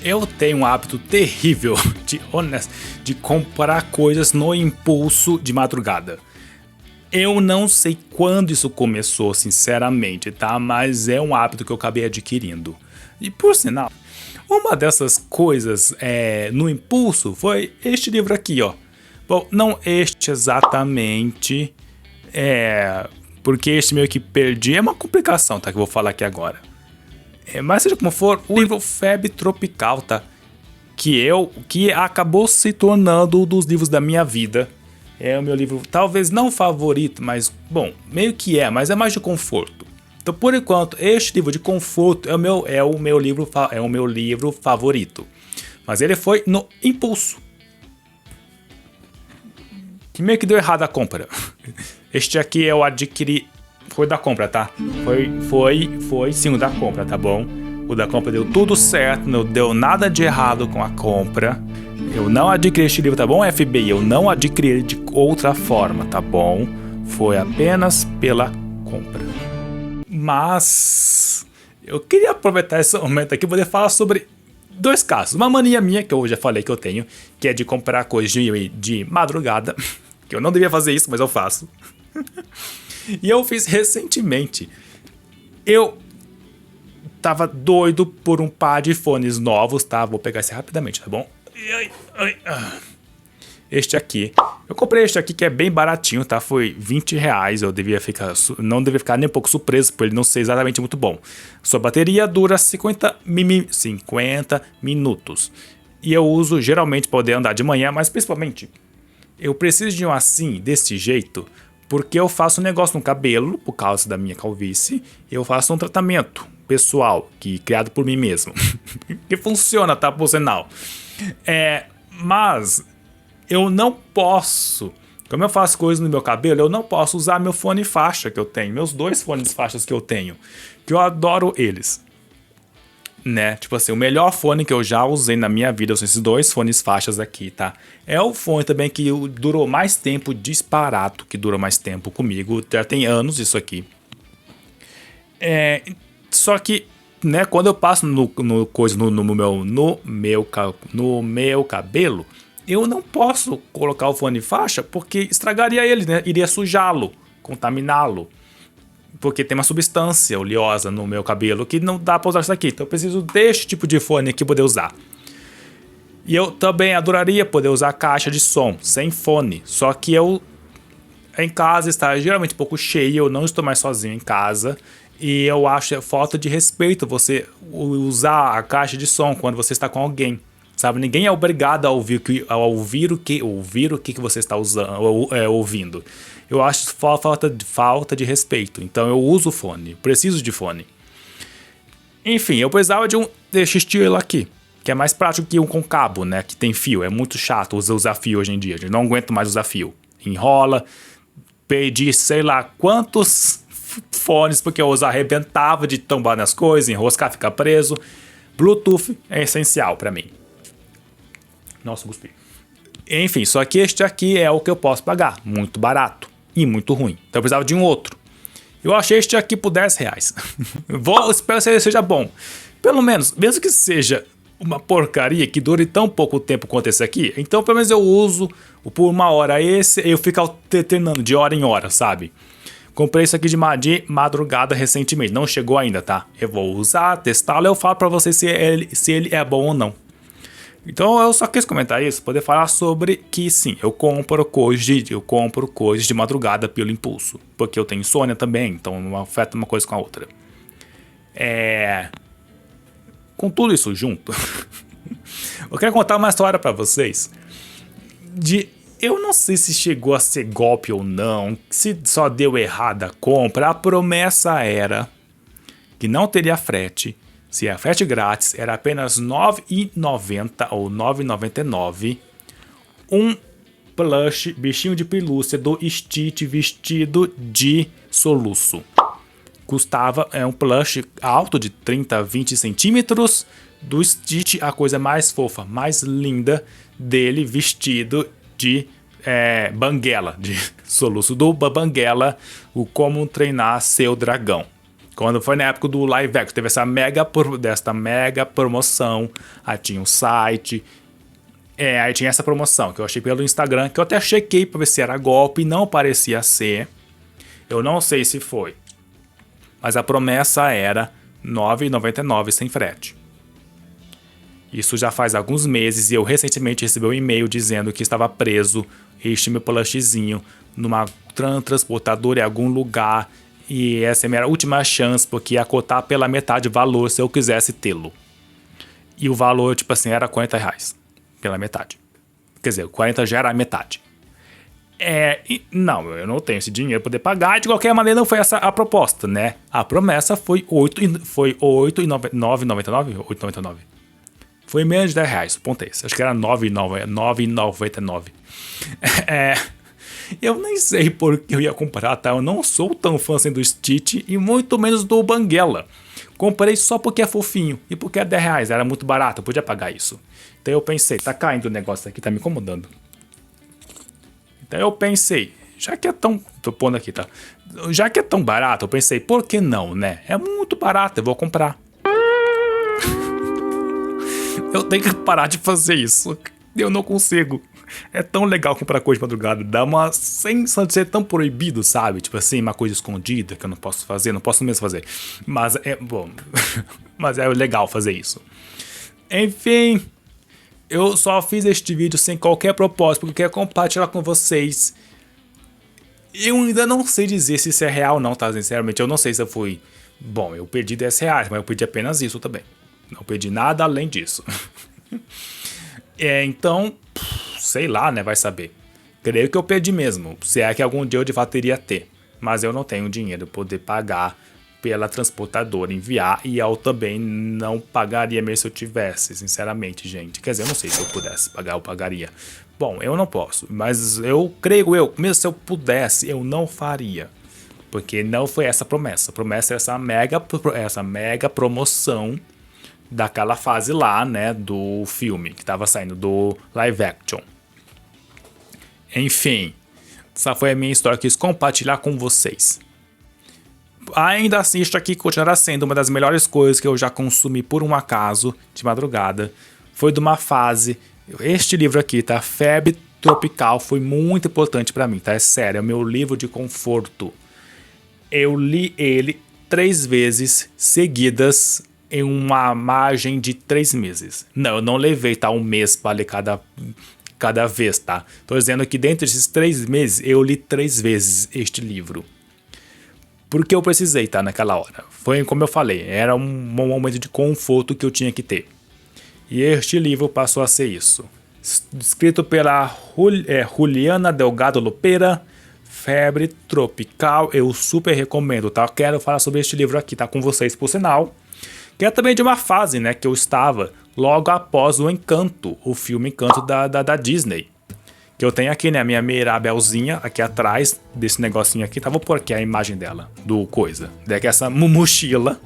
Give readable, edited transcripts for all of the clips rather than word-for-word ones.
Eu tenho um hábito terrível de comprar coisas no impulso de madrugada. Eu não sei quando isso começou, sinceramente, tá? Mas é um hábito que eu acabei adquirindo. E por sinal, uma dessas coisas no impulso foi este livro aqui, ó. Bom, não este exatamente, porque este meio que perdi, é uma complicação, tá? Que eu vou falar aqui agora. Mas seja como for, o livro Febre Tropical, tá? Que acabou se tornando um dos livros da minha vida. É o meu livro, talvez não favorito, mas, bom, meio que mas é mais de conforto. Então, por enquanto, este livro de conforto é o meu livro favorito. Mas ele foi no impulso. Que meio que deu errado a compra. Este aqui eu adquiri, foi da compra, tá? Foi sim o da compra, tá bom? O da compra deu tudo certo, não deu nada de errado com a compra. Eu não adquiri este livro, tá bom, FBI? Eu não adquiri ele de outra forma, tá bom? Foi apenas pela compra. Mas eu queria aproveitar esse momento aqui e poder falar sobre dois casos. Uma mania minha, que eu já falei que eu tenho, que é de comprar coisas de madrugada. Que eu não devia fazer isso, mas eu faço. E eu fiz recentemente. Eu tava doido por um par de fones novos, tá? Vou pegar esse rapidamente, tá bom? Este aqui. Eu comprei este aqui que é bem baratinho, tá? Foi R$20. Eu não devia ficar nem um pouco surpreso por ele não ser exatamente muito bom. Sua bateria dura 50 minutos. E eu uso geralmente para poder andar de manhã, mas principalmente eu preciso de um assim, desse jeito, porque eu faço um negócio no cabelo, por causa da minha calvície. Eu faço um tratamento pessoal, criado por mim mesmo. Que funciona, tá? Por sinal. Mas eu não posso, como eu faço coisas no meu cabelo, eu não posso usar meu fone faixa que eu tenho, meus dois fones faixas que eu tenho, que eu adoro eles, né? Tipo assim, o melhor fone que eu já usei na minha vida são esses dois fones faixas aqui, tá? É o fone também que durou mais tempo disparado, que dura mais tempo comigo, já tem anos isso aqui. Só que, né, quando eu passo no meu cabelo, eu não posso colocar o fone faixa porque estragaria ele, né? Iria sujá-lo, contaminá-lo. Porque tem uma substância oleosa no meu cabelo que não dá pra usar isso aqui. Então eu preciso deste tipo de fone aqui poder usar. E eu também adoraria poder usar caixa de som sem fone. Só que eu em casa está geralmente um pouco cheio, eu não estou mais sozinho em casa. E eu acho falta de respeito você usar a caixa de som quando você está com alguém. Sabe, ninguém é obrigado a ouvir o que você está ouvindo. Eu acho falta de respeito. Então eu uso fone, preciso de fone. Enfim, eu precisava de desse estilo aqui, que é mais prático que um com cabo, né? Que tem fio. É muito chato usar fio hoje em dia. Eu não aguento mais usar fio. Enrola, perdi sei lá quantos fones porque eu arrebentava de tombar nas coisas, enroscar, ficar preso. Bluetooth é essencial para mim. Nossa, cuspi. Enfim, só que este aqui é o que eu posso pagar. Muito barato e muito ruim. Então eu precisava de um outro. Eu achei este aqui por R$10. Espero que ele seja bom. Pelo menos, mesmo que seja uma porcaria que dure tão pouco tempo quanto esse aqui, então pelo menos eu uso por uma hora esse, eu fico alternando de hora em hora, sabe? Comprei isso aqui de madrugada recentemente. Não chegou ainda, tá? Eu vou usar, testá-lo e eu falo pra vocês se ele é bom ou não. Então eu só quis comentar isso, poder falar sobre que sim, eu compro coisas de madrugada pelo impulso, porque eu tenho insônia também, então não afeta uma coisa com a outra. Com tudo isso junto, eu quero contar uma história pra vocês eu não sei se chegou a ser golpe ou não, se só deu errada a compra. A promessa era que não teria frete. Se a frete grátis era apenas R$ 9,90 ou R$ 9,99, um plush, bichinho de pelúcia do Stitch vestido de soluço. Custava um plush alto de 30 a 20 centímetros do Stitch, a coisa mais fofa, mais linda dele, vestido de Banguela, de soluço do Banguela, o Como Treinar Seu Dragão. Quando foi na época do Live Action, teve desta mega promoção. Aí tinha um site. Aí tinha essa promoção que eu achei pelo Instagram, que eu até chequei pra ver se era golpe, não parecia ser. Eu não sei se foi. Mas a promessa era R$ 9,99 sem frete. Isso já faz alguns meses e eu recentemente recebi um e-mail dizendo que estava preso este meu plushzinho numa transportadora em algum lugar e essa é a minha última chance porque ia cotar pela metade o valor se eu quisesse tê-lo. E o valor, tipo assim, era R$40 pela metade. Quer dizer, 40 já era a metade. Não, eu não tenho esse dinheiro para poder pagar. De qualquer maneira, não foi essa a proposta, né? A promessa foi R$8,99. Foi menos de R$10, ponto esse. Acho que era R$9,99. Eu nem sei por que eu ia comprar, tá? Eu não sou tão fã assim do Stitch e muito menos do Banguela. Comprei só porque é fofinho e porque é R$10, era muito barato, eu podia pagar isso. Então eu pensei, tá caindo o negócio aqui, tá me incomodando. Então eu pensei, já que é tão... Tô pondo aqui, tá? Já que é tão barato, eu pensei, por que não, né? É muito barato, eu vou comprar. Eu tenho que parar de fazer isso. Eu não consigo. É tão legal comprar coisa de madrugada. Dá uma sensação de ser tão proibido, sabe? Tipo assim, uma coisa escondida que eu não posso fazer. Não posso mesmo fazer. Mas é bom. Mas é legal fazer isso. Enfim. Eu só fiz este vídeo sem qualquer propósito. Porque eu quero compartilhar com vocês. Eu ainda não sei dizer se isso é real ou não, tá? Sinceramente, eu não sei se eu fui... Bom, eu perdi R$10, mas eu perdi apenas isso também. Não perdi nada além disso. Então, sei lá, né? Vai saber. Creio que eu perdi mesmo. Se é que algum dia eu de fato iria ter. Mas eu não tenho dinheiro para poder pagar pela transportadora enviar. E eu também não pagaria mesmo se eu tivesse, sinceramente, gente. Quer dizer, eu não sei se eu pudesse pagar, eu pagaria. Bom, eu não posso. Mas mesmo se eu pudesse, eu não faria. Porque não foi essa a promessa. A promessa é essa mega promoção daquela fase lá, né, do filme que tava saindo do live action. Enfim, essa foi a minha história que eu quis compartilhar com vocês. Ainda assim, isso aqui continuará sendo uma das melhores coisas que eu já consumi por um acaso de madrugada. Foi de uma fase, este livro aqui, tá? Febre Tropical foi muito importante pra mim, tá? É sério, é o meu livro de conforto. Eu li ele 3 vezes seguidas em uma margem de 3 meses. Não, eu não levei, tá? Um mês para ler cada vez, tá? Tô dizendo que dentro desses 3 meses, eu li 3 vezes este livro. Porque eu precisei, tá? Naquela hora. Foi como eu falei, era um momento de conforto que eu tinha que ter. E este livro passou a ser isso. Escrito pela Juliana Delgado Lopera, Febre Tropical, eu super recomendo, tá? Eu quero falar sobre este livro aqui, tá? Com vocês, por sinal. Que é também de uma fase, né, que eu estava logo após o Encanto, o filme Encanto da Disney. Que eu tenho aqui, né, a minha Mirabelzinha aqui atrás desse negocinho aqui. Tá, vou pôr aqui a imagem dela, do coisa. Daqui essa mochila,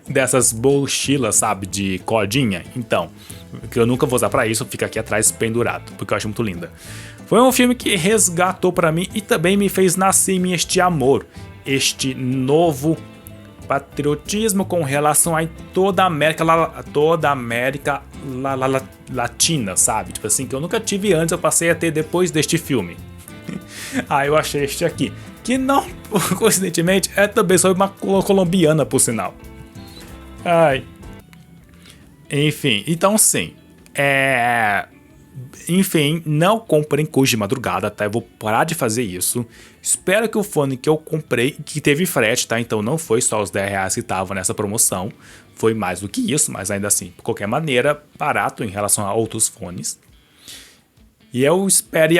dessas mochilas, sabe, de cordinha. Então, que eu nunca vou usar pra isso, fica aqui atrás pendurado, porque eu acho muito linda. Foi um filme que resgatou pra mim e também me fez nascer em mim este amor, este novo patriotismo com relação a toda a América Latina, sabe? Tipo assim, que eu nunca tive antes, eu passei a ter depois deste filme. Eu achei este aqui, que não, coincidentemente, é também sobre uma colombiana, por sinal. Enfim, então sim, enfim, não comprem coisa de madrugada, tá? Eu vou parar de fazer isso. Espero que o fone que eu comprei, que teve frete, tá? Então não foi só os R$10 que estavam nessa promoção. Foi mais do que isso, mas ainda assim, de qualquer maneira, barato em relação a outros fones. E eu espero...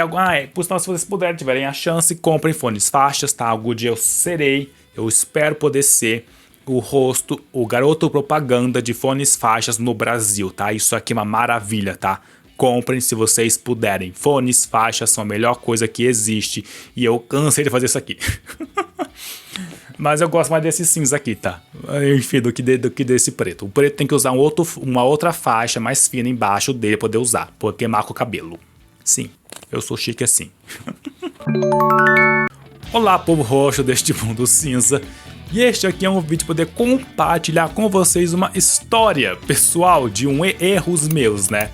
por sinal, se vocês puderem, tiverem a chance, comprem fones faixas, tá? Algum dia eu serei. Eu espero poder ser o garoto propaganda de fones faixas no Brasil, tá? Isso aqui é uma maravilha, tá? Comprem se vocês puderem. Fones, faixas são a melhor coisa que existe. E eu cansei de fazer isso aqui. Mas eu gosto mais desse cinza aqui, tá? Enfim, do que desse preto. O preto tem que usar uma outra faixa mais fina embaixo dele pra poder usar. Porque marca o cabelo. Sim, eu sou chique assim. Olá, povo roxo deste mundo cinza. E este aqui é um vídeo para poder compartilhar com vocês uma história pessoal de erros meus, né?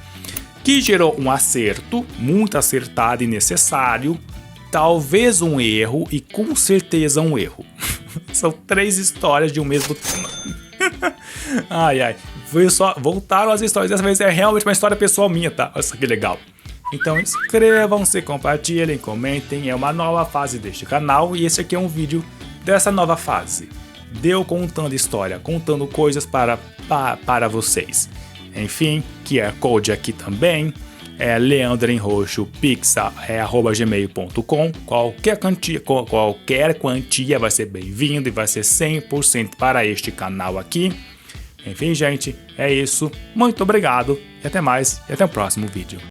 Que gerou um acerto, muito acertado e necessário, talvez um erro e com certeza um erro. São 3 histórias de um mesmo tema. Ai, ai. Voltaram as histórias. Dessa vez é realmente uma história pessoal minha, tá? Olha só que legal. Então inscrevam-se, compartilhem, comentem. É uma nova fase deste canal e esse aqui é um vídeo dessa nova fase. Deu contando história, contando coisas para vocês. Enfim, QR Code aqui também. Leandrenroxo, pix, @gmail.com. Qualquer quantia vai ser bem-vindo e vai ser 100% para este canal aqui. Enfim, gente, é isso. Muito obrigado e até mais. E até o próximo vídeo.